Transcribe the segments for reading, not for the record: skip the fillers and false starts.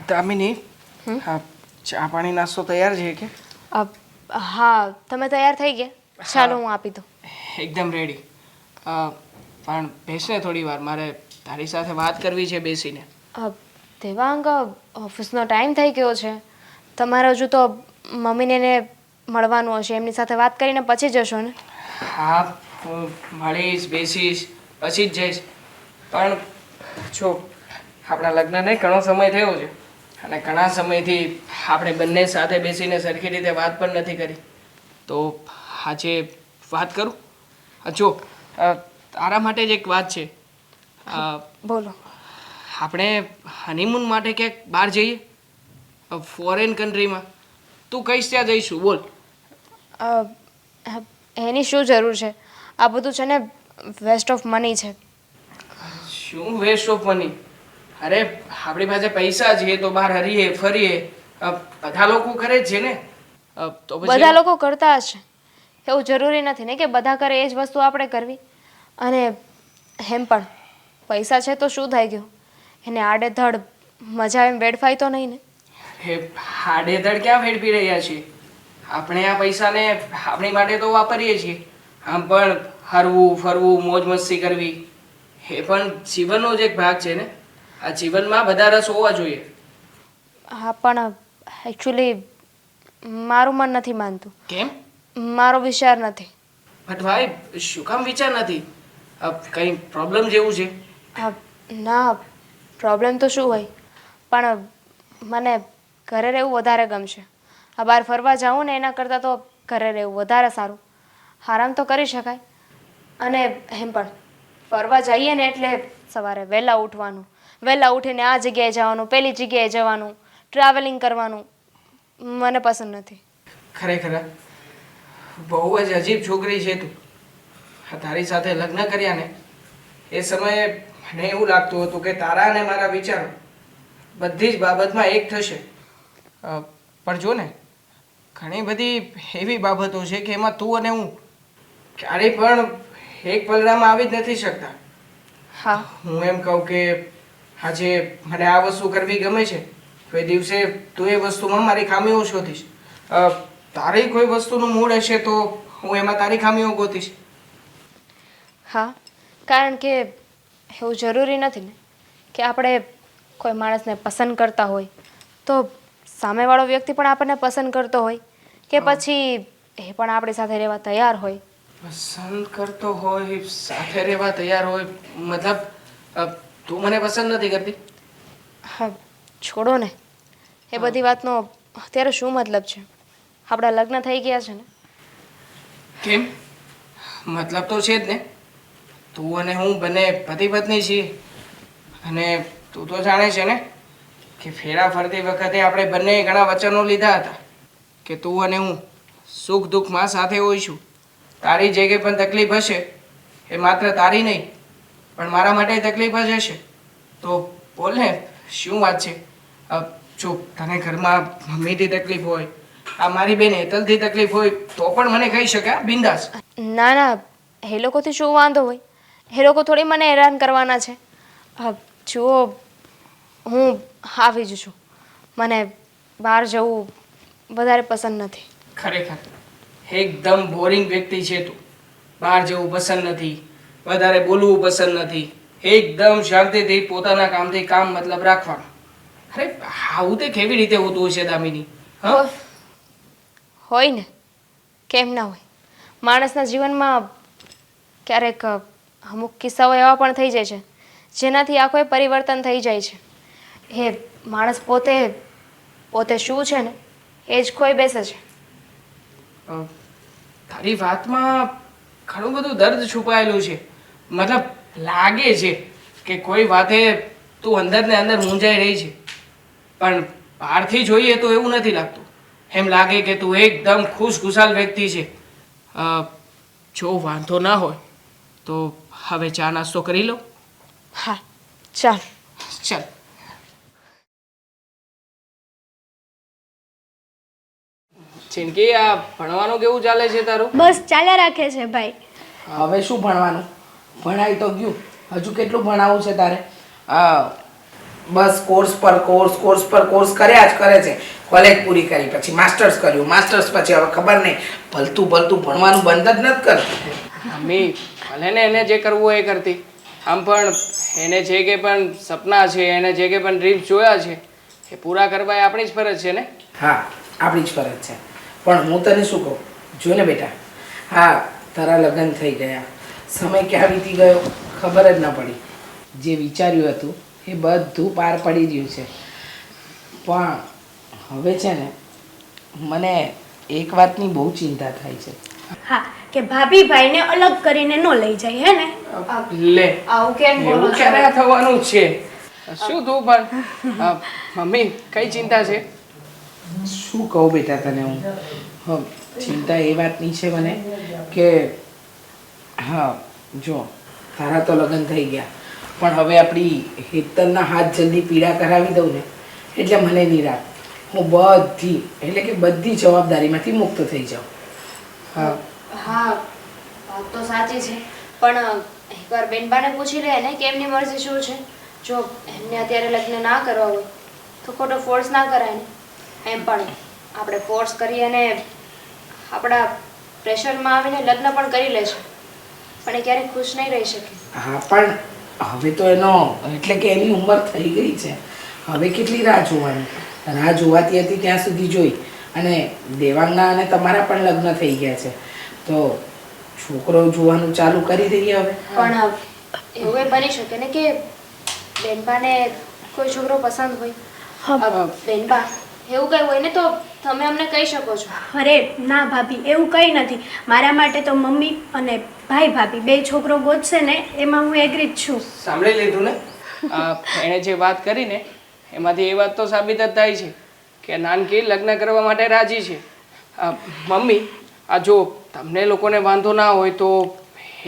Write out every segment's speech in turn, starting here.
દામિની, હા, ચા પાણી નાસ્તો તૈયાર છે કે? હા, તમે તૈયાર થઈ ગયા? ચાલો હું આપી દઉં. એકદમ રેડી. પણ બેસને થોડી વાર, મારે તારી સાથે વાત કરવી છે બેસીને. દેવાંગ, ઓફિસનો ટાઈમ થઈ ગયો છે. તમારે હજુ તો મમ્મીને ને મળવાનું હશે, એમની સાથે વાત કરીને પછી જશો ને? હા, હું મળીશ, બેસીશ, પછી જ જઈશ. પણ જો આપણા લગ્નને ઘણો સમય થયો છે અને ઘણા સમયથી આપણે બંને સાથે બેસીને સરખી રીતે વાત પણ નથી કરી. તો આજે વાત કરું? જો તારા માટે જ એક વાત છે. બોલો. આપણે હનીમૂન માટે ક્યાંક બહાર જઈએ, ફોરેન કન્ટ્રીમાં. તું કઈશ ત્યાં જઈશું, બોલ. એની શું જરૂર છે? આ બધું છે ને વેસ્ટ ઓફ મની છે. શું વેસ્ટ ઓફ મની? અરે આપણી પાસે પૈસા છે તો બહાર હરીએ ફરીએ, બધા લોકો કરે જ છે ને. તો પછી બધા લોકો કરતા હશે, એવું જરૂરી નથી ને કે બધા કરે એ જ વસ્તુ આપણે કરવી. અને એમ પણ પૈસા છે તો શું થઈ ગયું? એને આડેધડ મજા એમ વેડફાય તો નહીં ને? હે, આડેધડ ક્યાં વેડફી રહ્યા છીએ? આપણે આ પૈસાને આપણી માટે તો વાપરીએ છીએ. આમ પણ હરવું ફરવું મોજ મસ્તી કરવી એ પણ જીવનનો જ એક ભાગ છે ને. આ જીવનમાં બધા રસ હોવા જોઈએ. હા, પણ એકચ્યુઅલી મારું મન નથી માનતું. કેમ? મારો વિચાર નથી. બટ ભાઈ, શું કામ વિચાર નથી? કંઈ પ્રોબ્લેમ જેવું છે? ના, પ્રોબ્લેમ તો શું હોય, પણ મને ઘરે રહેવું વધારે ગમશે. આ બહાર ફરવા જાઉં ને એના કરતાં તો ઘરે રહેવું વધારે સારું. આરામ તો કરી શકાય. અને એમ પણ ફરવા જઈએ ને એટલે સવારે વહેલા ઉઠવાનું, વહેલા ઉઠીને આ જગ્યાએ જવાનું, પેલી જગ્યાએ જવાનું, ટ્રાવેલિંગ કરવાનું મને પસંદ નથી. ખરેખર બહુ જ અજીબ છોકરી છે તું. તારી સાથે લગ્ન કર્યા ને એ સમયે મને એવું લાગતું હતું કે તારા અને મારા વિચારો બધી જ બાબતમાં એક થશે. પણ જો ને, ઘણી બધી એવી બાબતો છે કે એમાં તું અને હું ક્યારેય પણ એક પલડામાં આવી જ નથી શકતા. હા, હું એમ કહું કે આજે મને આ વસ્તુ કરવી ગમે છે તો એ દિવસે તું એ વસ્તુમાં મારી ખામીઓ શોધીશ. તારી કોઈ વસ્તુનું મૂડ હશે તો હું એમાં તારી ખામીઓ ગોતીશ. હા, કારણ કે એવું જરૂરી નથી ને કે આપણે કોઈ માણસને પસંદ કરતા હોય તો સામેવાળો વ્યક્તિ પણ આપણને પસંદ કરતો હોય, કે પછી એ પણ આપણી સાથે રહેવા તૈયાર હોય. પસંદ કરતો હોય, સાથે રહેવા તૈયાર હોય, મતલબ તું મને પસંદ નથી કરતી? હા, છોડો ને એ બધી વાતનો અત્યારે શું મતલબ છે? આપણા લગ્ન થઈ ગયા છે ને. કેમ? મતલબ તો છે જ ને. તું અને હું બંને પતિ પત્ની છીએ અને તું તો જાણે છે ને કે ફેરા ફરતી વખતે આપણે બંને ઘણા વચનો લીધા હતા કે તું અને હું સુખ દુઃખમાં સાથે હોઈશું. તારી જે કંઈ પણ તકલીફ હશે એ માત્ર તારી નહીં પણ મારા માટે તકલીફ જ હશે. તો બોલ ને, શું વાત છે? જો તને ઘરમાં મમ્મીથી તકલીફ હોય, આ મારી બેન હેતલથી તકલીફ હોય તો પણ મને કહી શકાય, બિંદાસ. ના ના, એ લોકોથી શું વાંધો હોય? એ લોકો થોડી મને હેરાન કરવાના છે. જુઓ, હું આવી જ છું. મને બહાર જવું વધારે પસંદ નથી. ખરેખર એકદમ બોરિંગ વ્યક્તિ છે તું. બહાર જવું પસંદ નથી, વધારે બોલવું પસંદ નથી, એકદમ શાંતિથી પોતાના કામથી કામ મતલબ રાખવાનું. અરે આવું તે કેવી રીતે હોતું હશે દામિની? હા, હોય ને, કેમ ના હોય? માણસના જીવનમાં ક્યારેક અમુક કિસ્સાઓ એવા પણ થઈ જાય છે જેનાથી આખો પરિવર્તન થઈ જાય છે. એ માણસ પોતે શું છે ને એ જ ખોઈ બેસે છે. તારી વાતમાં ઘણું બધું દર્દ છુપાયેલું છે. મતલબ લાગે છે કે કોઈ વાતે તું અંદર ને અંદર મૂંઝાઈ રહી છે, પણ બહારથી જોઈએ તો એવું નથી લાગતું. એમ લાગે કે તું એકદમ ખુશખુશાલ વ્યક્તિ છે. જો વાંધો ના હોય તો હવે ચા નાસ્તો કરી લો. હા, ચાલ. ચાલ. ચિંકી, આ ભણવાનું કેવું ચાલે છે તારું? બસ ચાલ્યા રાખે છે ભાઈ. હવે શું ભણવાનું? ભણાઈ તો ગયું, હજુ કેટલું ભણાવવું છે તારે? બસ કોર્સ પર કોર્સ કર્યા જ કરે છે. કોલેજ પૂરી કરી પછી માસ્ટર્સ કર્યું, માસ્ટર્સ પછી હવે ખબર નહીં ભલતું ભણવાનું બંધ જ નથી કરતી. મમ્મી ભલે ને એને જે કરવું હોય એ કરતી. આમ પણ એને જે કંઈ પણ સપના છે, એને જે કંઈ પણ ડ્રીમ્સ જોયા છે એ પૂરા કરવા એ આપણી જ ફરજ છે ને. હા, આપણી જ ફરજ છે. પણ હું તને શું કહું, જો ને બેટા, હા તારા લગ્ન થઈ ગયા, સમય ક્યાં વીતી ગયો ખબર જ ન પડી. જે વિચાર્યું હતું એ બધું પાર પડી રહ્યું છે. પણ હવે છે ને મને એક વાતની બહુ ચિંતા થાય છે. હા, કે ભાભી ભાઈને અલગ કરીને ન લઈ જાય હે ને. લે આવું કેમ બોલો એવું છો? ક્યારે થવાનું છે? શું તું પણ મમ્મી કઈ ચિંતા છે? શું કહું બેટા તને હું, ચિંતા એ વાતની છે મને કે હા જો તારા તો લગ્ન થઈ ગયા, પણ હવે આપણી હેતલના હાથ જલ્દી પીડા કરાવી દઉં ને એટલે મને નિરાશ. હું બધી જવાબદારીમાંથી મુક્ત થઈ જાઉં. હા હા, વાત તો સાચી છે, પણ એકવાર બેનબાને પૂછી લે ને કે એમની મરજી શું છે. જો એમને અત્યારે લગ્ન ના કરવા હોય તો ખોટો ફોર્સ ના કરાય ને. એમ પણ આપણે ફોર્સ કરી અને આપણા પ્રેશરમાં આવીને લગ્ન પણ કરી લે છે, પણ એ ક્યારેય ખુશ નહીં રહી શકે. હા પણ હવે તો એની ઉંમર થઈ ગઈ છે. હવે કેટલી રાહ જોવાની? રાહ જોવાતી હતી ત્યાં સુધી જોઈ, અને દેવાંગના અને તમારા પણ લગ્ન થઈ ગયા છે તો છોકરો જોવાનું ચાલુ કરી દઈએ હવે. પણ એવું એ બની શકે ને કે બેનબાને કોઈ છોકરો પસંદ હોય. બેનબા એવું કઈ હોય ને તો તમે અમને કહી શકો છો. અરે ના ભાભી, એવું કંઈ નથી. મારા માટે તો મમ્મી અને ભાભી બે છોકરો ગોતશે ને એમાં હું એગ્રી જ છું. સાંભળી લીધું ને? એણે જે વાત કરી ને એમાંથી એ વાત તો સાબિત જ થાય છે કે નાનકી લગ્ન કરવા માટે રાજી છે. મમ્મી આ જો તમને લોકોને વાંધો ના હોય તો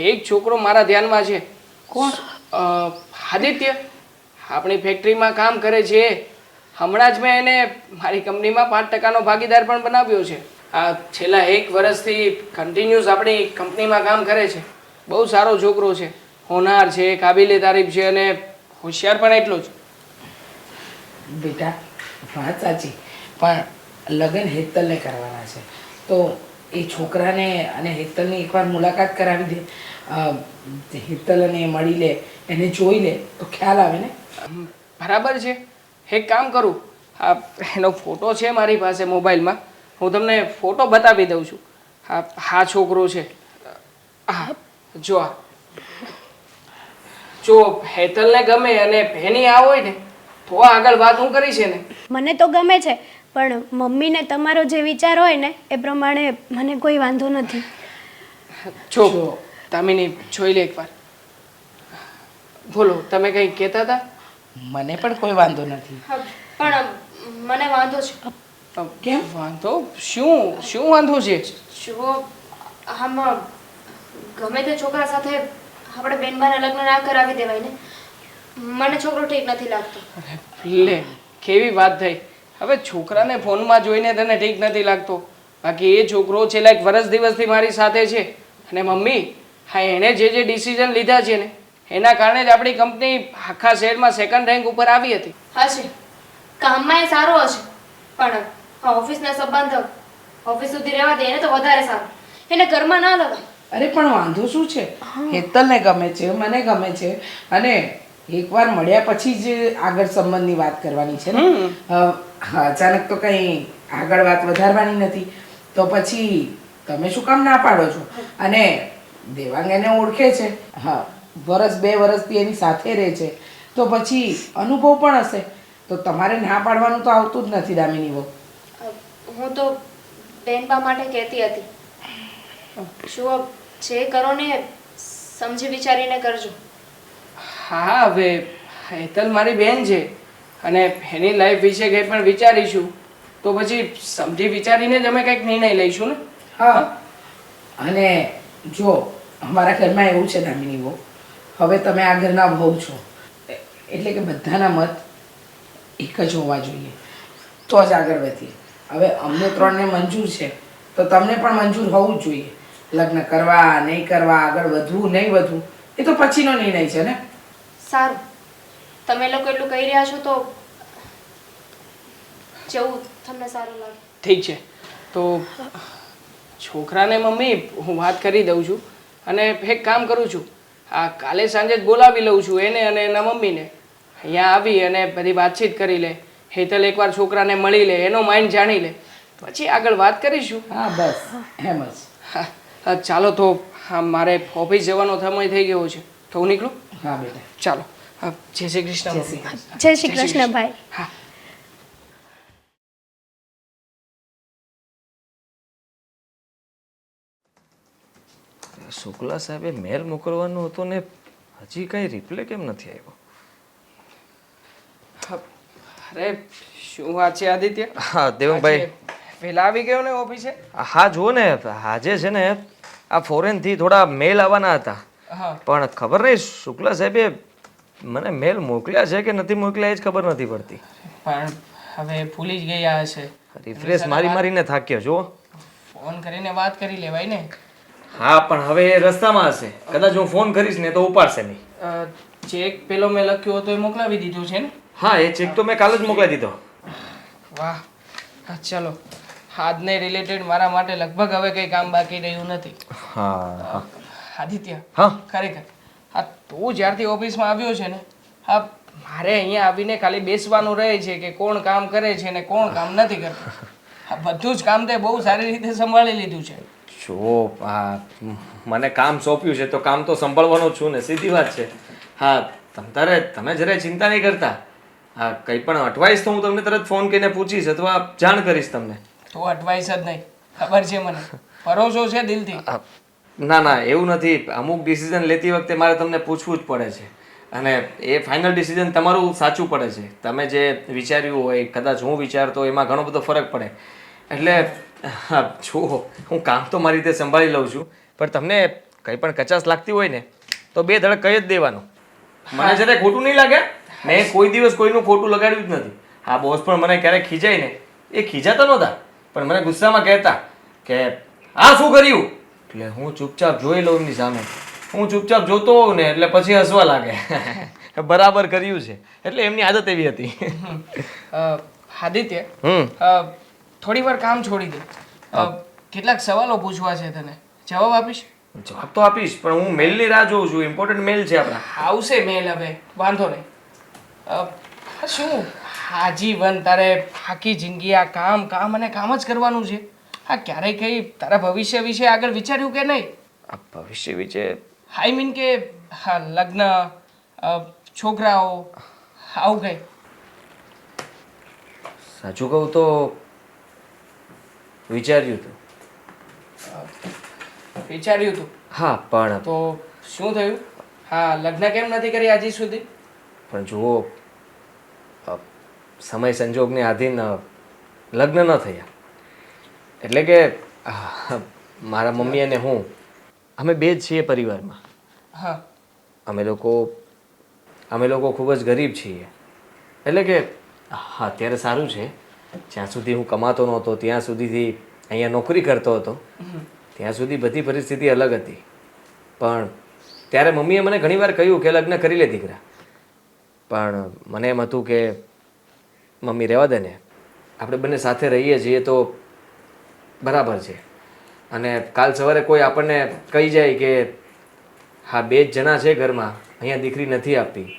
એક છોકરો મારા ધ્યાનમાં છે. કોણ? આદિત્ય આપણી ફેક્ટરીમાં કામ કરે છે. હમણાં જ મેં એને મારી કંપનીમાં 5% ભાગીદાર પણ બનાવ્યો છે. આ છેલ્લા 1 વર્ષથી કન્ટિન્યુઅસ આપણી કંપનીમાં કામ કરે છે. બહુ સારો છોકરો છે, હોનાર છે, કાબિલે તારીફ છે અને હોશિયાર પણ એટલો જ. બેટા વાત સાચી, પણ લગ્ન હેતલને કરવાના છે તો એ છોકરાને અને હેતલની એકવાર મુલાકાત કરાવી દે. હેતલ અને મળી લે, એને જોઈ લે તો ખ્યાલ આવે ને. બરાબર છે. એક કામ કરું, એનો ફોટો છે મારી પાસે મોબાઈલમાં, હું તમને ફોટો બતાવી દઉં છું. હા છોકરો છે. જો હેતલને ગમે અને એની આ હોય ને તો આગળ વાત હું કરી છે ને. મને તો ગમે છે, પણ મમ્મીને તમારો જે વિચાર હોય ને એ પ્રમાણે મને કોઈ વાંધો નથી. જો તામિની જોઈ લે એકવાર. બોલો, તમે કંઈ કહેતા હતા? મને પણ કોઈ વાંધો નથી. પણ મને વાંધો છે. કેમ વાંધો? શું વાંધો છે? જો આમાં ગમે તે છોકરા સાથે આપણે બેનબાના લગ્ન ના કરાવી દેવાય ને. મને છોકરો ઠીક નથી લાગતો. લે કેવી વાત થઈ. હવે છોકરાને ફોનમાં જોઈને તને ઠીક નથી લાગતો, બાકી એ છોકરો છેલ્લા 1 વર્ષ દિવસથી મારી સાથે છે. અને મમ્મી હા એણે જે ડિસિઝન લીધા છે ને એના કારણે જ આપણી કંપની આખા શહેરમાં 2nd રેન્ક ઉપર આવી હતી. હશે, કામમાં એ સારો હશે, પણ ઓફિસના સંબંધ ઓફિસ સુધી રહેવા દે એને તો વધારે સારું. એને ઘરમાં ના લગાય. અરે પણ વાંધો શું છે? હેતલને ગમે છે, મને ગમે છે, અને એકવાર મળ્યા પછી જ આગળ સંબંધની વાત કરવાની છે ને. અચાનક તો કંઈ આગળ વાત વધારવાની નથી. તો પછી તમે શું કામ ના પાડો છો? અને દેવાંગ એને ઓળખે છે, હા 1-2 વર્ષથી એની સાથે રહે છે, તો પછી અનુભવ પણ હશે. તો તમારે ના પાડવાનું તો આવતું જ નથી દામિની બહુ. હું તો બેનબા માટે કહેતી હતી, શું જે કરો ને સમજી વિચારીને કરજો. હા હવે હેતલ મારી બેન છે અને એની લાઈફ વિશે કંઈ પણ વિચારીશું તો પછી સમજી વિચારીને જ અમે કંઈક નિર્ણય લઈશું ને. હા, અને જો અમારા ઘરમાં એવું છે દામિની બહુ, હવે તમે આ ઘરના વહુ છો એટલે કે બધાના મત એક જ હોવા જોઈએ તો જ આગળ વધીએ. હવે અમને 3ને મંજૂર છે તો તમને પણ મંજૂર હોવું જ જોઈએ. લગ્ન કરવા નહીં કરવા, આગળ વધવું નહીં વધવું એ તો પછીનો નિર્ણય છે ને. સારું, તમે લોકો એટલું કહી રહ્યા છો તો જવું તમને સારું લાગે. ઠીક છે તો છોકરાને મમ્મી હું વાત કરી દઉં છું અને એક કામ કરું છું કાલે સાંજે જ બોલાવી લઉં છું એને અને એના મમ્મીને અહીંયા આવી અને બધી વાતચીત કરી લે. હેતલ એકવાર છોકરાને મળી લે, એનો માઇન્ડ જાણી લે, પછી આગળ વાત કરીશું. હા બસ એમ જ. હા ચાલો તો મારે ઓફિસ જવાનો સમય થઈ ગયો છે તો હું નીકળું. હા બેટા. ચાલો જય શ્રી કૃષ્ણ. જય શ્રી કૃષ્ણ. જય શ્રી કૃષ્ણ ભાઈ. હા શુક્લા સાહેબે મેલ મોકલવાનો હતો ને હજી કઈ રિપ્લે કેમ નથી આવ્યો? અરે શું વાત છે આદિત્ય? હા દેવંગભાઈ. વહેલા આવી ગયો ને ઓફિસે? હા જુઓ ને આજે છે ને આ ફોરેનથી થોડા મેલ આવવાના હતા, હા પણ ખબર નહીં શુક્લા સાહેબે મને મેલ મોકલ્યા છે કે નથી મોકલ્યા એ જ ખબર નથી પડતી. પણ હવે ભૂલી જ ગયા હશે. રિફ્રેશ મારી મારીને થાક્યો જુઓ. ફોન કરીને વાત કરી લેવાય ને. હા પણ હવે એ રસ્તામાં હશે, કદાચ હું ફોન કરીશ ને તો ઉપાડશે નહીં. ચેક પેલો મેં લખ્યો હતો એ મોકલાવી દીધો છે ને? હા એ ચેક તો મેં કાલે જ મોકલાવી દીધો. વાહ ચલો આજને રિલેટેડ મારા માટે લગભગ હવે કંઈ કામ બાકી રહ્યું નથી. હા આદિત્ય હા ખરેખર તું જ્યારથી ઓફિસમાં આવ્યો છે ને મારે અહીંયા આવીને ખાલી બેસવાનું રહે છે કે કોણ કામ કરે છે ને કોણ કામ નથી કરતું. બધું જ કામ તે બહુ સારી રીતે સંભાળી લીધું છે. જો મને કામ સોંપ્યું છે તો કામ તો સંભાળવાનો જ છું ને, સીધી વાત છે. હા તમે જરાય ચિંતા નહીં કરતા. હા કંઈ પણ એડવાઇસ તો હું તમને તરત ફોન કરીને પૂછીશ અથવા જાણ કરીશ તમને. તો એડવાઇસ જ નહીં, ખબર છે મને, ભરોસો છે દિલથી. ના ના એવું નથી. અમુક ડિસિઝન લેતી વખતે મારે તમને પૂછવું જ પડે છે અને એ ફાઇનલ ડિસિઝન તમારું સાચું પડે છે. તમે જે વિચાર્યું હોય કદાચ હું વિચારતો એમાં ઘણો બધો ફરક પડે. એટલે જુઓ હું કામ તો મારી રીતે સંભાળી લઉં છું, પણ તમને કંઈ પણ કચાશ લાગતી હોય ને તો બે ધડક કહી જ દેવાનું. મને જરાય ખોટું નહીં લાગે. મેં કોઈ દિવસ કોઈનું ખોટું લગાડ્યું જ નથી. હા બોસ પણ મને ક્યારેક ખીજાય ને એ ખીજાતા નહોતા, પણ મને ગુસ્સામાં કહેતા કે આ શું કર્યું, એટલે હું ચૂપચાપ જોઈ લઉં એમની સામે. હું ચૂપચાપ જોતો હોઉં ને એટલે પછી હસવા લાગે. બરાબર કર્યું છે, એટલે એમની આદત એવી હતી. આદિત્ય થોડી વાર કામ છોડી દે. કેટલાક સવાલો પૂછવા છે તને, જવાબ આપીશ? જવાબ તો આપીશ, પણ હું મેલની રાહ જોઉં છું. ઇમ્પોર્ટન્ટ મેલ છે આપણા. આવશે મેલ, હવે વાંધો નહીં. શું આજીવન તારે આખી જિંદગી આ કામ કામ અને કામ જ કરવાનું છે? ક્યારેય કઈ તારા ભવિષ્ય વિશે આગળ વિચાર્યું કે નહીં? આ ભવિષ્ય વિશે આઈ મીન કે લગ્ન, છોકરાઓ, આવું કઈ? સાચું કહું તો વિચાર્યું હતું. વિચાર્યું તું? હા પણ તો શું થયું? લગ્ન કેમ નથી કરી હજી સુધી? પણ જુઓ સમય સંજોગને આધીન લગ્ન ન થયા. એટલે કે મારા મમ્મી અને હું અમે બે જ છીએ પરિવારમાં. હા અમે લોકો ખૂબ જ ગરીબ છીએ. એટલે કે હા અત્યારે સારું છે. જ્યાં સુધી હું કમાતો નહોતો ત્યાં સુધીથી અહીંયા નોકરી કરતો હતો ત્યાં સુધી બધી પરિસ્થિતિ અલગ હતી. પણ ત્યારે મમ્મીએ મને ઘણીવાર કહ્યું કે લગ્ન કરી લે દીકરા. પણ મને એમ હતું કે મમ્મી રહેવા દે ને, આપણે બંને સાથે રહીએ છીએ તો બરાબર છે. અને કાલ સવારે કોઈ આપણને કહી જાય કે હા બે જ જણા છે ઘરમાં, અહીંયા દીકરી નથી આપી,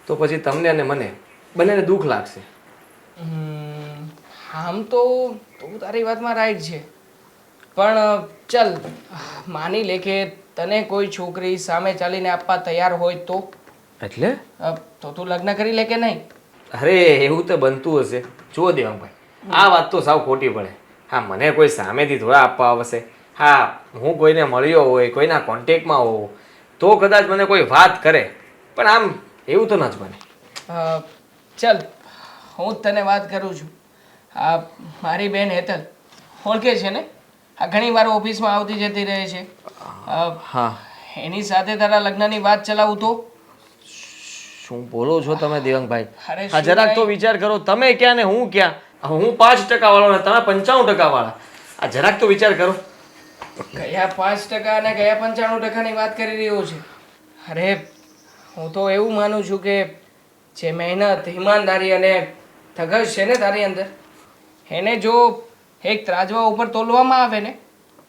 તો પછી તમને અને મને બંનેને દુઃખ લાગશે. આમ તો તું તારી વાતમાં રાઈટ છે, પણ ચલ માની લે કે તને કોઈ છોકરી સામે ચાલીને આપવા તૈયાર હોય તો? એટલે તો તું લગ્ન કરી લે કે નહીં? અરે એવું તો બનતું હશે. જુઓ દેવાંગભાઈ, આ વાત તો સાવ ખોટી પડે. હા મને કોઈ સામેથી થોડા આપવા આવશે. હા હું કોઈને મળ્યો હોય, કોઈના કોન્ટેક્ટમાં હોઉં તો કદાચ મને કોઈ વાત કરે, પણ આમ એવું તો ન જ બને. ચલ હું જ તને વાત કરું છું. મારી બેન હેતલ ઓળખે છે ને? ઘણી વાર ઓફિસમાં આવતી જતી રહે છે. હા એની સાથે તારા લગ્નની વાત ચલાવું તો? શું બોલો છો તમે દેવાંગભાઈ? અરે હા શું જરાક તો કાંઈ? વિચાર કરો. તમે ક્યાં ને હું ક્યાં? હું 5% વાળો ને તમે 95% વાળા. આ જરાક તો વિચાર કરો. કયા 5% અને કયા 95%ની વાત કરી રહ્યો છે? અરે હું તો એવું માનું છું કે જે મહેનત ઈમાનદારી અને ધગશ છે ને તારી અંદર, એને જો એક ત્રાજવા ઉપર તોલવામાં આવે ને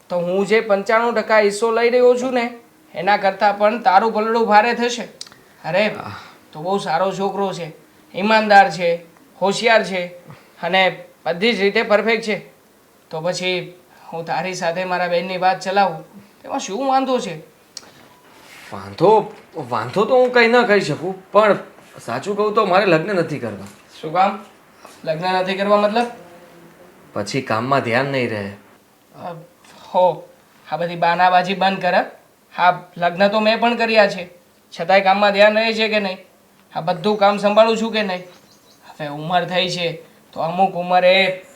તો હું જે 95% હિસ્સો લઈ રહ્યો છું ને એના કરતાં પણ તારું પલડું ભારે થશે. અરે તો બહુ સારો છોકરો છે, ઈમાનદાર છે, હોશિયાર છે અને બધી જ રીતે પરફેક્ટ છે. તો પછી હું તારી સાથે મારા બહેનની વાત ચલાવું તેમાં શું વાંધો છે? વાંધો વાંધો તો હું કંઈ ન કહી શકું, પણ સાચું કહું તો મારે લગ્ન નથી કરવા. શું કામ લગ્ન નથી કરવા? મતલબ પછી કામમાં ધ્યાન નહીં રહે. હો, આ બધી બાનાબાજી બંધ કર. હા, લગ્ન તો મેં પણ કર્યા છે, છતાંય કામમાં ધ્યાન રહે છે કે નહીં? આ બધું કામ સંભાળું છું કે નહીં? હવે ઉંમર થઈ છે તો અમુક ઉંમરે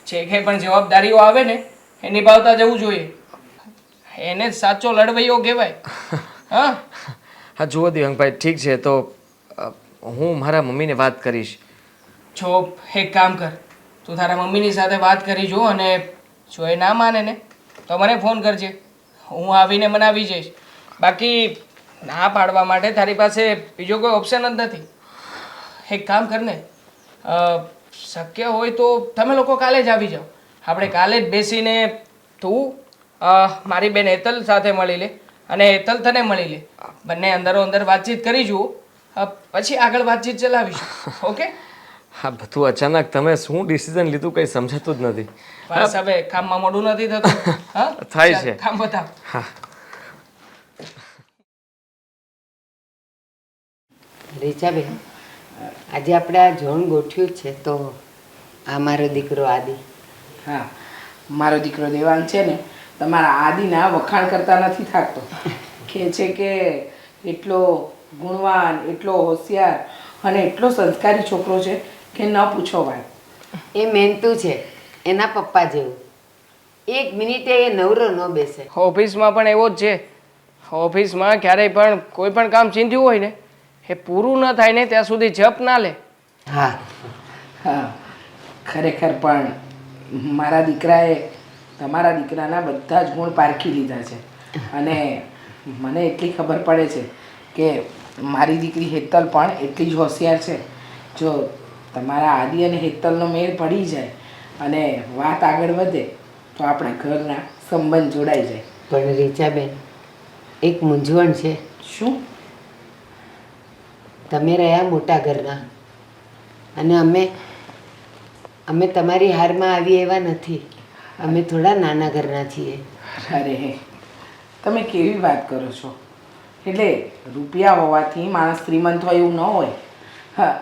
જે કંઈ પણ જવાબદારીઓ આવે ને એ નિભાવતા જવું જોઈએ. એને જ સાચો લડવૈયો કહેવાય. હા હા જુઓ દિવ્યાંગભાઈ, ઠીક છે તો હું મારા મમ્મીને વાત કરીશ. જો એક કામ કર, તું તારા મમ્મીની સાથે વાત કરી જો, અને જો એ ના માને ને તો મને ફોન કરજે, હું આવીને મનાવી જઈશ. બાકી ના પાડવા માટે તારી પાસે બીજો કોઈ ઓપ્શન જ નથી. એક કામ કર ને, શક્ય હોય તો તમે લોકો કાલે જ આવી જાઓ. આપણે કાલે જ બેસીને તું મારી બેન હેતલ સાથે મળી લે અને હેતલ તને મળી લે. બંને અંદરો અંદર વાતચીત કરી જુઓ, પછી આગળ વાતચીત ચલાવીશું. ઓકે? હા, બધું અચાનક તમે શું ડિસિઝન લીધું કંઈ સમજાતું જ નથી. બસ હવે કામમાં મોડું નથી થતું. હા થાય ચાલ, છે. કામ બતાવ. હા રીચાબેન, આજે આપણે આ જોણ ગોઠવ્યું જ છે તો આ મારો દીકરો આદિ. હા, મારો દીકરો દેવાંગ છે ને તમારા આદિના વખાણ કરતા નથી થાકતો. કહે છે કે એટલો ગુણવાન, એટલો હોશિયાર અને એટલો સંસ્કારી છોકરો છે કે ન પૂછો વાત. એ મહેનતું છે, એના પપ્પા જેવું. એક મિનિટે એ નવરો ન બેસે. ઓફિસમાં પણ એવો જ છે. ઓફિસમાં ક્યારેય પણ કોઈ પણ કામ ચીંધ્યું હોય ને એ પૂરું ન થાય ને ત્યાં સુધી જપ ના લે. હા, હા, ખરેખર પણ મારા દીકરાએ તમારા દીકરાના બધા જ ગુણ પારખી લીધા છે. અને મને એટલી ખબર પડે છે કે મારી દીકરી હેતલ પણ એટલી જ હોશિયાર છે. જો તમારા આદિ અને હેતલનો મેળ પડી જાય અને વાત આગળ વધે તો આપણા ઘરના સંબંધ જોડાઈ જાય. પણ રીચાબેન, એક મૂંઝવણ છે. શું? તમે રહ્યા મોટા ઘરના અને અમે તમારી હારમાં આવી એવા નથી. અમે થોડા નાના ઘરના છીએ. અરે, તમે કેવી વાત કરો છો? એટલે રૂપિયા હોવાથી માણસ શ્રીમંત હોય એવું ન હોય. હા,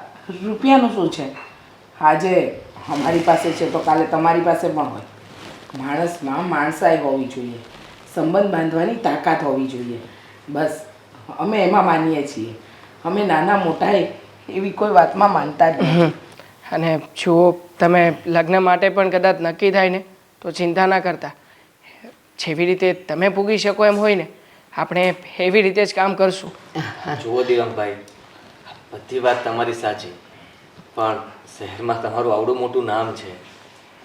રૂપિયાનું શું છે? આજે અમારી પાસે છે તો કાલે તમારી પાસે પણ હોય. માણસમાં માણસાઈ હોવી જોઈએ, સંબંધ બાંધવાની તાકાત હોવી જોઈએ. બસ અમે એમાં માનીએ છીએ. અમે નાના મોટા એવી કોઈ વાતમાં માનતા જ નથી. અને જુઓ, તમે લગ્ન માટે પણ કદાચ નક્કી થાય ને તો ચિંતા ના કરતા. જેવી રીતે તમે પૂગી શકો એમ હોય ને આપણે એવી રીતે જ કામ કરશું. જુઓ દિવ્યાંગભાઈ, બધી વાત તમારી સાચી, પણ શહેરમાં તમારું આવડું મોટું નામ છે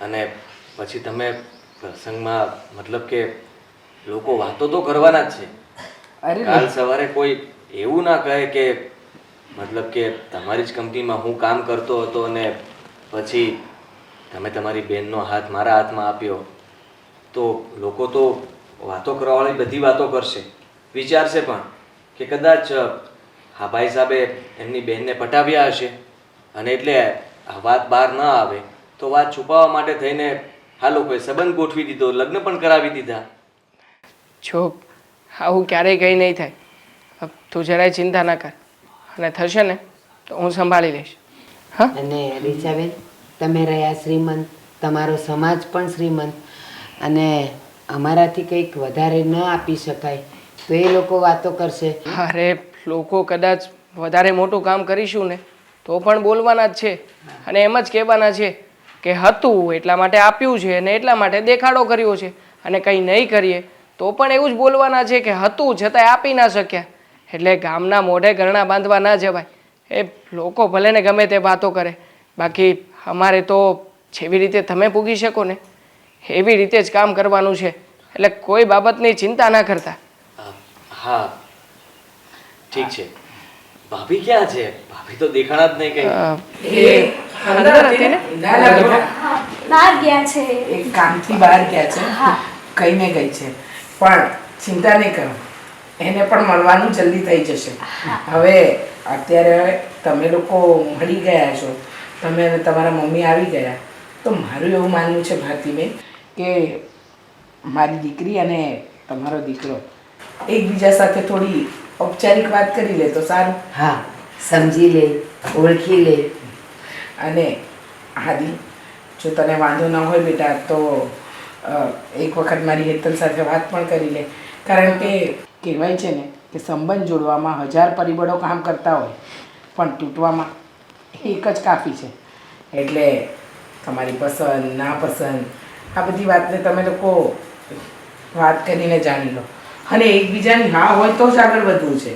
અને પછી તમે પ્રસંગમાં મતલબ કે લોકો વાતો તો કરવાના જ છે. અરે કાલ સવારે કોઈ એવું ના કહે કે મતલબ કે તમારી જ કંપનીમાં હું કામ કરતો હતો અને પછી તમે તમારી બેનનો હાથ મારા હાથમાં આપ્યો, તો લોકો તો વાતો કરવાવાળી બધી વાતો કરશે, વિચારશે પણ કે કદાચ હા ભાઈ સાહેબે એમની બહેનને પટાવ્યા હશે અને એટલે આ વાત બહાર ન આવે તો વાત છુપાવવા માટે થઈને આ લોકોએ સંબંધ ગોઠવી દીધો, લગ્ન પણ કરાવી દીધા. જો આવું ક્યારેય કંઈ નહીં થાય. તું જરાય ચિંતા ના કર, અને થશે ને તો હું સંભાળી લઈશ. હા, અને રીચાબેન, તમે રહ્યા શ્રીમંત, તમારો સમાજ પણ શ્રીમંત, અને અમારાથી કંઈક વધારે ન આપી શકાય તો એ લોકો વાતો કરશે. અરે લોકો કદાચ વધારે મોટું કામ કરીશું ને તો પણ બોલવાના જ છે અને એમ જ કહેવાના છે કે હતું એટલા માટે આપ્યું છે અને એટલા માટે દેખાડો કર્યો છે, અને કંઈ નહીં કરીએ તો પણ એવું જ બોલવાના છે કે હતું છતાંય આપી ના શક્યા. એટલે ગામના મોઢે ઘરણા બાંધવા ના જવાય. એ લોકો ભલે ને ગમે તે વાતો કરે, બાકી અમારે તો જેવી રીતે તમે પૂગી શકો ને એવી રીતે જ કામ કરવાનું છે. એટલે કોઈ બાબતની ચિંતા ના કરતા. હા ઠીક છે, ભાભી ક્યાં છે? ભાભી તો દેખાણા જ નહીં કઈ. એ અંદર હતી ને? ના ના બેટા, બહાર ગયા છે. એક કામથી બહાર ગયા છે. કહીને ગઈ છે, પણ ચિંતા નહીં કરો, એને પણ મળવાનું જલ્દી થઈ જશે. હવે અત્યારે તમે લોકો મળી ગયા છો, તમે અને તમારા મમ્મી આવી ગયા, તો મારું એવું માનવું છે ભારતીબેન કે મારી દીકરી અને તમારો દીકરો એકબીજા સાથે થોડી ઔપચારિક વાત કરી લે તો સારું. હા, સમજી લે, ઓળખી લે. અને આદિ, જો તને વાંધો ન હોય બેટા તો એક વખત મારી હેતલ સાથે વાત પણ કરી લે, કારણ કે કહેવાય છે ને કે સંબંધ જોડવામાં 1000 પરિબળો કામ કરતા હોય પણ તૂટવામાં એક જ કાફી છે. એટલે તમારી પસંદ નાપસંદ આ બધી વાતને તમે લોકો વાત કરીને જાણી લો, અને એકબીજાની હા હોય તો જ આગળ વધવું છે.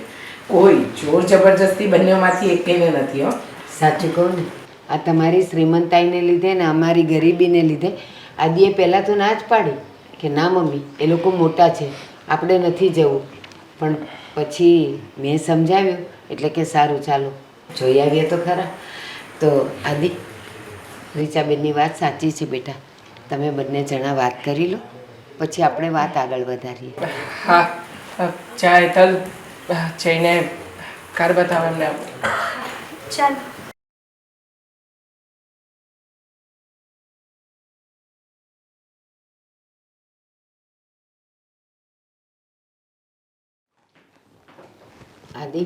કોઈ જોર જબરજસ્તી બંનેમાંથી એકેયને નથી હો. સાચું કહું ને, આ તમારી શ્રીમંતાઈને લીધે ને અમારી ગરીબીને લીધે આદિએ પહેલાં તો ના જ પાડી કે ના મમ્મી, એ લોકો મોટા છે, આપણે નથી જવું. પણ પછી મેં સમજાવ્યું એટલે કે સારું ચાલો જોઈ આવીએ તો ખરા. તો આદિ, રીચાબેનની વાત સાચી છે બેટા, તમે બંને જણા વાત કરી લો, પછી આપણે વાત આગળ વધારીએ. હા, ચા હેતલ જઈને કાર બતાવે એમને. ચાલ. આદિ,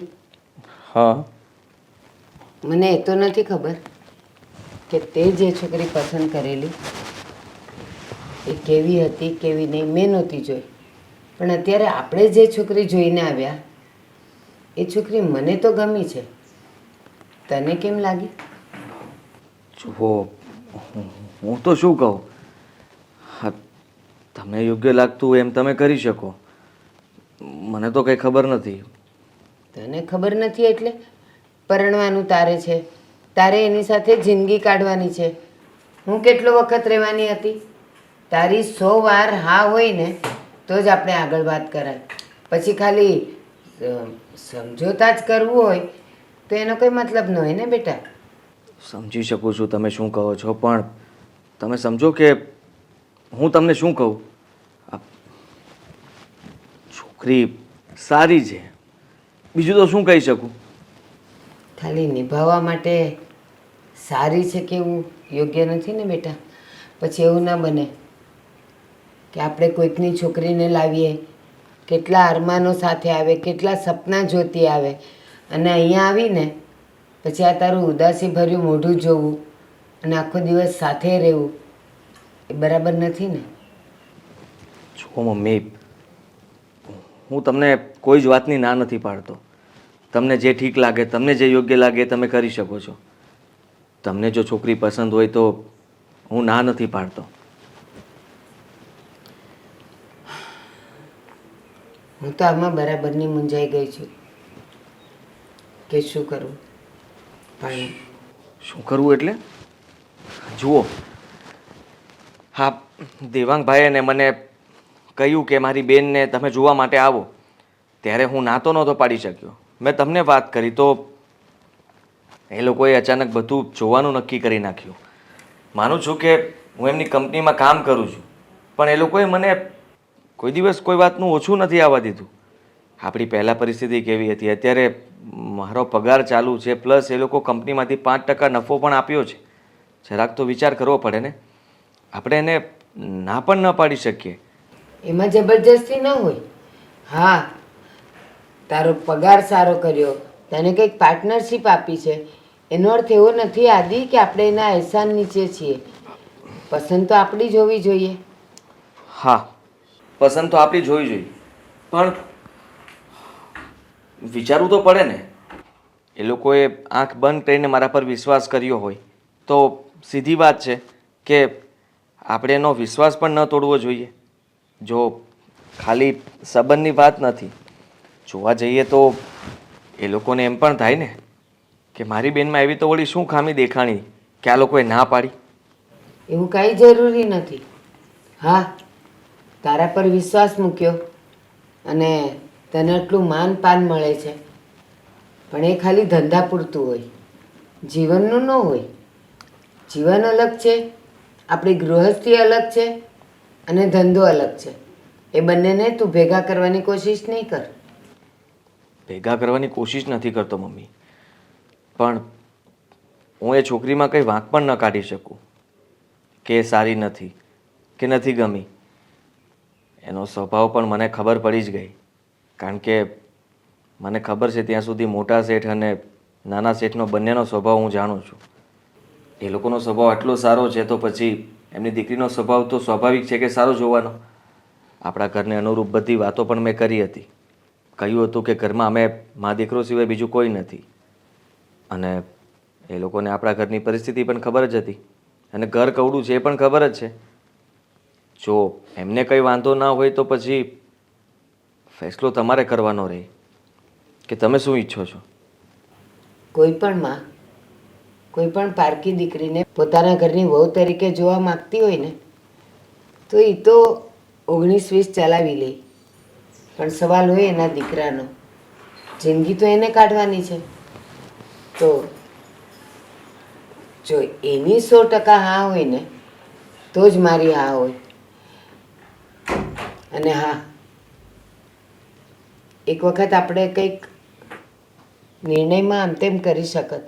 હા, મને એ તો નથી ખબર કે તે જે છોકરી પસંદ કરેલી એ કેવી હતી કેવી નહીં, મેં નહોતી જોઈ. પણ અત્યારે આપણે જે છોકરી જોઈને આવ્યા એ છોકરી મને તો ગમી છે. તને કેમ લાગી? જુઓ, હું તો શું કહું, હા, તમને યોગ્ય લાગતું એમ તમે કરી શકો, મને તો કંઈ ખબર નથી. તને ખબર નથી એટલે પરણવાનું તારે છે, તારે એની સાથે જિંદગી કાઢવાની છે. હું કેટલો વખત રહેવાની હતી? તારી 100 વાર હા હોય ને તો જ આપણે આગળ વાત કરાય. પછી ખાલી સમજોતા જ કરવું હોય તો એનો કોઈ મતલબ ન હોય ને બેટા. સમજી શકું છું તમે શું કહો છો, પણ તમે સમજો કે હું તમને શું કહું. આ છોકરી સારી છે, બીજું તો શું કહી શકું. ખાલી નિભાવવા માટે સારી છે કેવું યોગ્ય નથી ને બેટા. પછી એવું ના બને કે આપણે કોઈકની છોકરીને લાવીએ, કેટલા અરમાનો સાથે આવે, કેટલા સપના જોતી આવે, અને અહીંયા આવીને પછી આ તારું ઉદાસી ભર્યું મોઢું જોવું અને આખો દિવસ સાથે રહેવું એ બરાબર નથી ને. જુઓ મમ્મી, હું તમને કોઈ જ વાતની ના નથી પાડતો. તમને જે ઠીક લાગે, તમને જે યોગ્ય લાગે એ તમે કરી શકો છો. તમને જો છોકરી પસંદ હોય તો હું ના નથી પાડતો. હું તો આમાં બરાબરની મૂંઝાઈ ગઈ છું કે શું કરવું. પણ શું કરવું એટલે? જુઓ, હા, દેવાંગભાઈએ ને મને કહ્યું કે મારી બેનને તમે જોવા માટે આવો, ત્યારે હું ના તો નહોતો પાડી શક્યો. મેં તમને વાત કરી તો એ લોકોએ અચાનક બધું જોવાનું નક્કી કરી નાખ્યું. માનું છું કે હું એમની કંપનીમાં કામ કરું છું, પણ એ લોકોએ મને કોઈ દિવસ કોઈ વાતનું ઓછું નથી આવવા દીધું. આપણી પહેલાં પરિસ્થિતિ કેવી હતી, અત્યારે મારો પગાર ચાલુ છે, પ્લસ એ લોકો કંપનીમાંથી 5% નફો પણ આપ્યો છે. જરાક તો વિચાર કરવો પડે ને. આપણે એને ના પણ ન પાડી શકીએ. એમાં જબરજસ્તી ન હોય. હા, તારો પગાર સારો કર્યો, તને કંઈક પાર્ટનરશિપ આપી છે, એનો અર્થ એવો નથી આદિ કે આપણે એના અહેસાન નીચે છીએ. પસંદ તો આપણી જ હોવી જોઈએ. હા, પસંદ તો આપણી જ હોવી જોઈએ, પણ વિચારવું તો પડે ને. એ લોકોએ આંખ બંધ કરીને મારા પર વિશ્વાસ કર્યો હોય તો સીધી વાત છે કે આપણે એનો વિશ્વાસ પણ ન તોડવો જોઈએ. જો ખાલી સંબંધની વાત નથી, જોવા જઈએ તો એ લોકોને એમ પણ થાય ને કે મારી બેનમાં એવી તો વળી શું ખામી દેખાણી કે આ લોકોએ ના પાડી. એવું કાંઈ જરૂરી નથી. હા, તારા પર વિશ્વાસ મૂક્યો અને તને આટલું માન પાન મળે છે, પણ એ ખાલી ધંધા પૂરતું હોય, જીવનનું ન હોય. જીવન અલગ છે, આપણી ગૃહસ્થી અલગ છે અને ધંધો અલગ છે. એ બંનેને તું ભેગા કરવાની કોશિશ નહીં કર. ભેગા કરવાની કોશિશ નથી કરતો મમ્મી, પણ હું એ છોકરીમાં કંઈ વાંક પણ ન કાઢી શકું કે એ સારી નથી કે નથી ગમી. એનો સ્વભાવ પણ મને ખબર પડી જ ગઈ, કારણ કે મને ખબર છે ત્યાં સુધી મોટા શેઠ અને નાના શેઠનો બંનેનો સ્વભાવ હું જાણું છું. એ લોકોનો સ્વભાવ આટલો સારો છે તો પછી એમની દીકરીનો સ્વભાવ તો સ્વાભાવિક છે કે સારો જોવાનો. આપણા ઘરને અનુરૂપ બધી વાતો પણ મેં કરી હતી. કહ્યું હતું કે ઘરમાં અમે મા દીકરો સિવાય બીજું કોઈ નથી, અને એ લોકોને આપણા ઘરની પરિસ્થિતિ પણ ખબર જ હતી અને ઘર કવડું છે એ પણ ખબર જ છે. જો એમને કંઈ વાંધો ના હોય તો પછી ફેસલો તમારે કરવાનો રહે કે તમે શું ઈચ્છો છો. કોઈ પણ માં કોઈ પણ પારકી દીકરીને પોતાના ઘરની વહુ તરીકે જોવા માંગતી હોય ને તો એ તો 19-20 ચલાવી લે, પણ સવાલ હોય એના દીકરાનો. જિંદગી તો એને કાઢવાની છે, તો જો એની 100% હા હોય ને તો જ મારી હા હોય. અને હા, એક વખત આપણે કંઈક નિર્ણયમાં આમ તેમ કરી શકત,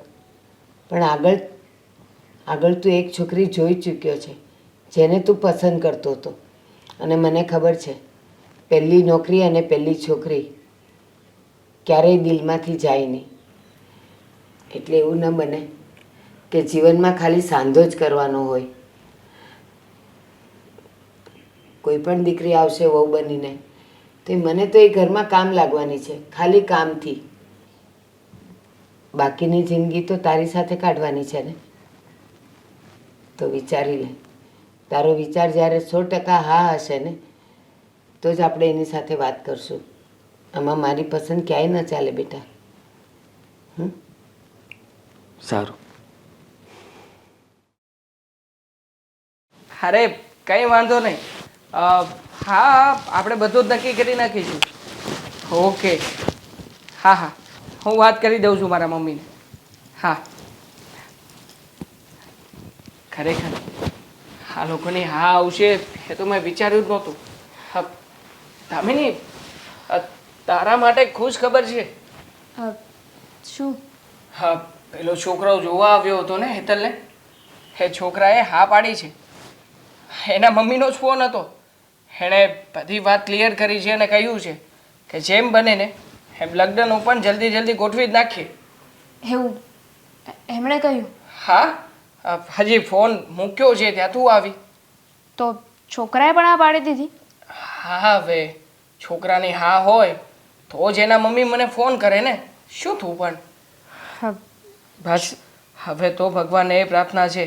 પણ આગળ તું એક છોકરી જોઈ ચૂક્યો છે જેને તું પસંદ કરતો હતો. અને મને ખબર છે પહેલી નોકરી અને પહેલી છોકરી ક્યારેય દિલમાંથી જાય નહીં. એટલે એવું ન બને કે જીવનમાં ખાલી સાંધો જ કરવાનો હોય. કોઈ પણ દીકરી આવશે વહુ બનીને તો મને તો એ ઘરમાં કામ લાગવાની છે, ખાલી કામથી. બાકીની જિંદગી તો તારી સાથે કાઢવાની છે ને. તો વિચારી લે. તારો વિચાર જ્યારે 100% હા હશે ને તો જ આપણે એની સાથે વાત કરશું. આમાં મારી પસંદ ક્યાંય ન ચાલે બેટા. સારું. અરે કંઈ વાંધો નહીં. હા, આપણે બધું જ નક્કી કરી નાખીશું. ઓકે. હા હા, હું વાત કરી દઉં છું મારા મમ્મીને. હા, ખરેખર આ લોકોની હા આવશે એ તો મેં વિચાર્યું જ નહોતું. હા, દામિની, તારા માટે ખુશ ખબર છે. શું? હા, પેલો છોકરો જોવા આવ્યો હતો ને હેતલને, એ છોકરાએ હા પાડી છે. એના મમ્મીનો જ ફોન હતો. એણે બધી વાત ક્લિયર કરી છે અને કહ્યું છે કે જેમ બને ને એમ લગ્નનું પણ જલ્દી જલ્દી ગોઠવી જ નાખીએ. એવું એમણે કહ્યું? હા, હજી ફોન મૂક્યો છે ત્યાં તું આવી. તો છોકરાએ પણ આ પાડી દીધી? હા, હવે છોકરાની હા હોય તો જ એના મમ્મી મને ફોન કરે ને. શું તું પણ? હા, બસ હવે તો ભગવાનને એ પ્રાર્થના છે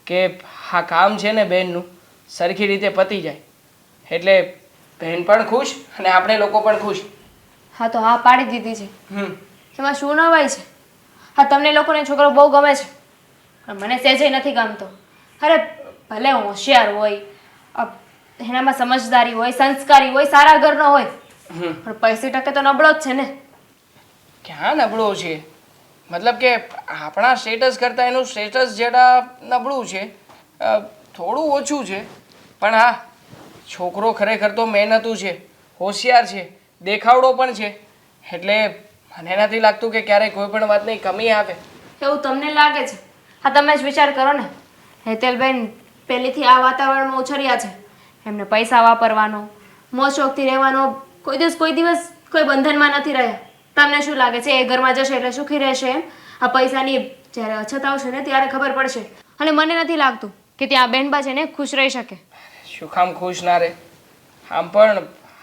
કે આ કામ છે ને બહેનનું સરખી રીતે પતી જાય, એટલે બહેન પણ ખુશ અને આપણે લોકો પણ ખુશ. હા તો હા પાડી દીધી છે, એમાં શું નવાઈ છે? હા, તમને લોકોને છોકરો બહુ ગમે છે, પણ મને સહેજે નથી ગમતો. અરે ભલે હોશિયાર હોય, એનામાં સમજદારી હોય, સંસ્કારી હોય, સારા ઘરનો હોય, પણ 80% તો નબળો જ છે ને. ક્યાં નબળો છે? મતલબ કે આપણા સ્ટેટસ કરતાં એનું સ્ટેટસ જરા નબળું છે, થોડું ઓછું છે. પણ હા, છોકરો ખરેખર તો મહેનતુ છે, હોશિયાર છે, દેખાવડો પણ છે. એટલે મને નથી લાગતું કે ક્યારેય કોઈ પણ વાતની કમી આવે. એવું તમને લાગે છે? હા, તમે જ વિચાર કરો ને. હેતલબેન પહેલેથી આ વાતાવરણમાં ઉછર્યા છે. એમને પૈસા વાપરવાનો, મોજ શોખથી રહેવાનો કોઈ દિવસ કોઈ બંધનમાં નથી રહ્યા. તમને શું લાગે છે એ ઘરમાં જશે એટલે સુખી રહેશે એમ? આ પૈસાની જ્યારે અછત આવશે ને ત્યારે ખબર પડશે. અને મને નથી લાગતું કે ત્યાં બહેનબા છે ને ખુશ રહી શકે. શું કામ ખુશ ના રહે? આમ પણ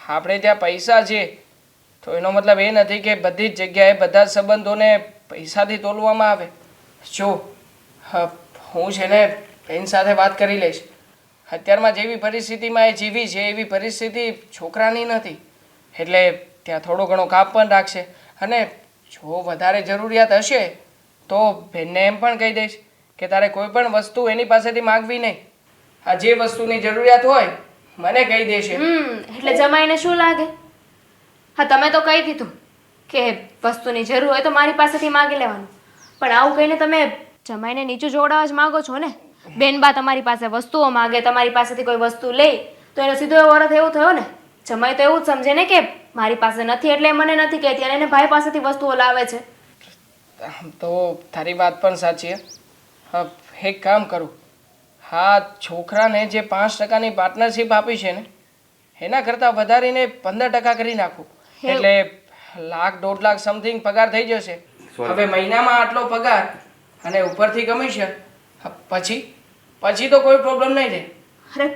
આપણે ત્યાં પૈસા છે તો એનો મતલબ એ નથી કે બધી જ જગ્યાએ બધા જ સંબંધોને પૈસાથી તોલવામાં આવે. જો હું છે ને બેન સાથે વાત કરી લઈશ. અત્યારમાં જેવી પરિસ્થિતિમાં એ જીવી છે એવી પરિસ્થિતિ છોકરાની નથી, એટલે ત્યાં થોડો ઘણો કાપ પણ રાખશે. અને જો વધારે જરૂરિયાત હશે તો બેનને એમ પણ કહી દઈશ કે તારે કોઈ પણ વસ્તુ એની પાસેથી માગવી નહીં. આ જે વસ્તુની જરૂરિયાત હોય મને કહી દેશે. એટલે જમાઈને શું લાગે? હા, તમે તો કહી દીધું કે વસ્તુની જરૂર હોય તો મારી પાસેથી માગી લેવાનું. પણ આવું કહીને તમે જમાઈને નીચું જોડાવા જ માગો છો ને. બેનબા તમારી પાસે વસ્તુઓ માગે, તમારી પાસેથી કોઈ વસ્તુ લે તો એનો સીધો એવો અર્થ એવું થયો ને. જમાઈ તો એવું જ સમજે ને કે મારી પાસે નથી એટલે મને નથી કહેતી અને એને ભાઈ પાસેથી વસ્તુઓ લાવે છે. આમ તો તારી વાત પણ સાચી છે. હા, એક કામ કરું, હા છોકરાને જે 5%ની પાર્ટનરશિપ આપી છે ને એના કરતાં વધારીને 15% કરી નાખું એટલે લાખ 1.5 લાખ સમથિંગ પગાર થઈ જશે. હવે મહિનામાં આટલો પગાર અને ઉપરથી કમિશન, પછી તો કોઈ પ્રોબ્લેમ નહીં રહે. અરે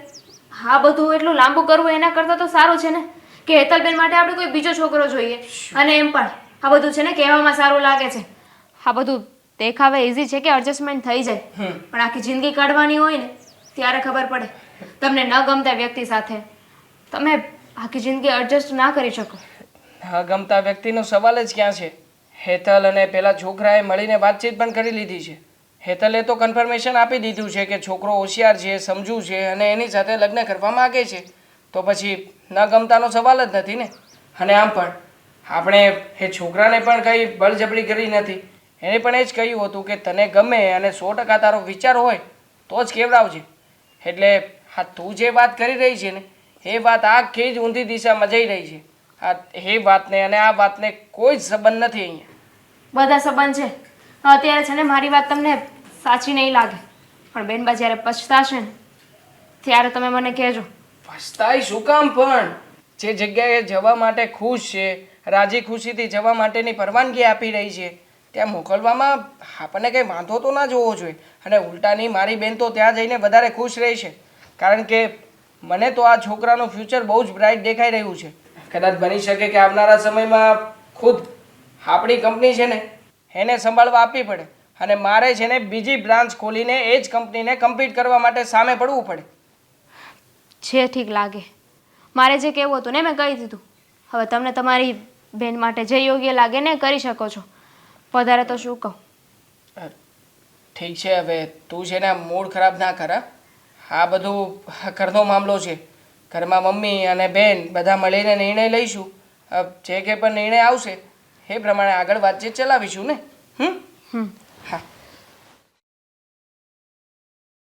હા, બધું એટલું લાંબુ કરવું એના કરતાં તો સારું છે ને કે હેતલબેન માટે આપણે કોઈ બીજો છોકરો જોઈએ. અને એમ પણ આ બધું છે ને કહેવામાં સારું લાગે છે, આ બધું દેખાવે ઇઝી છે કે એડજસ્ટમેન્ટ થઈ જાય, પણ આખી જિંદગી કાઢવાની હોય ને ત્યારે ખબર પડે. તમને ન ગમતા વ્યક્તિ સાથે તમે આખી જિંદગી એડજસ્ટ ના કરી શકો. ન ગમતા વ્યક્તિનો સવાલ જ ક્યાં છે. હેતલ અને પેલા છોકરાએ મળીને વાતચીત પણ કરી લીધી છે. હેતલે તો કન્ફર્મેશન આપી દીધું છે કે છોકરો હોશિયાર છે, સમજુ છે અને એની સાથે લગ્ન કરવા માગે છે. તો પછી ન ગમતાનો સવાલ જ નથી ને. અને આમ પણ આપણે એ છોકરાને પણ કંઈ બળજબરી કરી નથી. એને પણ એ જ કહ્યું હતું કે તને ગમે અને 100% તારો વિચાર હોય તો જ કેવડાવજે. એટલે હા, તું જે વાત કરી રહી છે ને એ વાત આખી જ ઊંધી દિશામાં જઈ રહી છે. આ એ વાતને અને આ વાતને કોઈ જ સંબંધ નથી અહીંયા. બધા સંબંધ છે. અત્યારે છે ને મારી વાત તમને સાચી નહીં લાગે, પણ બેનબા જ્યારે પછતાશે ને ત્યારે તમે મને કહેજો. પછતાય શું કામ પણ? જે જગ્યાએ જવા માટે ખુશ છે, રાજી ખુશીથી જવા માટેની પરવાનગી આપી રહી છે ત્યાં મોકલવામાં આપણને કંઈ વાંધો તો ના જોવો જોઈએ. અને ઉલટાની મારી બેન તો ત્યાં જઈને વધારે ખુશ રહી છે, કારણ કે મને તો આ છોકરાનું ફ્યુચર બહુ જ બ્રાઇટ દેખાઈ રહ્યું છે. કદાચ બની શકે કે આવનારા સમયમાં ખુદ આપણી કંપની છે ને એને સંભાળવા આપવી પડે અને મારે છે ને બીજી બ્રાન્ચ ખોલીને એ જ કંપનીને કમ્પીટ કરવા માટે સામે પડવું પડે. જે ઠીક લાગે. મારે જે કહેવું હતું ને મેં કહી દીધું. હવે તમને તમારી બેન માટે જે યોગ્ય લાગે ને કરી શકો છો. વધારે તો શું કહું. ઠીક છે, હવે તું છે ને મૂડ ખરાબ ના કર. આ બધું ઘરનો મામલો છે. ઘરમાં મમ્મી અને બેન બધા મળીને નિર્ણય લઈશું. જે કંઈ પણ નિર્ણય આવશે એ પ્રમાણે આગળ વાતચીત ચલાવીશું ને. હા.